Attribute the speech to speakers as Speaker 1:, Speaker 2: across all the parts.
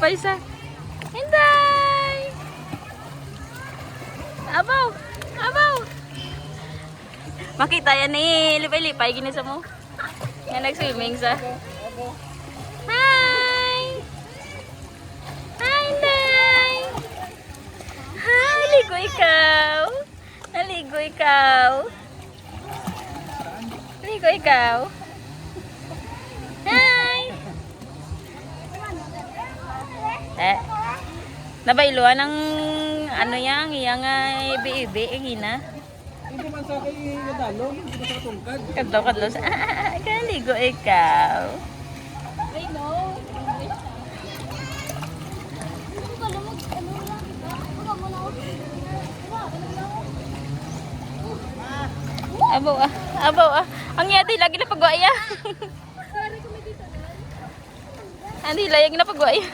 Speaker 1: pa isa. Hinday! Abaw! Abaw! Makita yan eh. Lipay-lipay. Ginisa mo. Yan nag-swimming sa. Hi! Hi, Hinday! Hi! Ligo ikaw! Naligo ikaw! Ligo ikaw! Hi! Nabayluan ng ano yang iyang ibi-ibi ang hina.
Speaker 2: Hindi man sa akin nadalo, hindi ko sa tungkad.
Speaker 1: Kadlaw-kadlaw sa kaligo ikaw.
Speaker 3: I know.
Speaker 1: Abaw ah. Abaw ah. Ang yati lagi na pagwaya. Andi layag na pagwaya.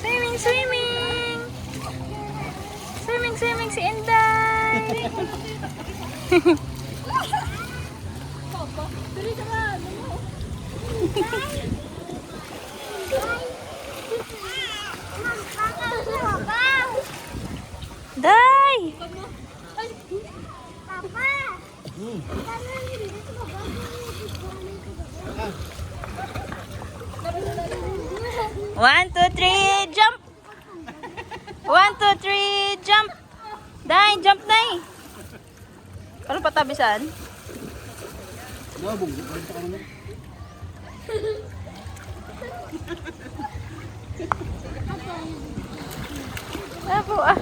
Speaker 1: Swimming, swimming. Swimming, swimming si Inday. Day!
Speaker 3: Papa.
Speaker 1: 1, 2, 3, jump! 1, 2, 3, jump! Day, jump day! Ano patabisan?
Speaker 2: Nabong, balik ka naman.
Speaker 1: Abo ah.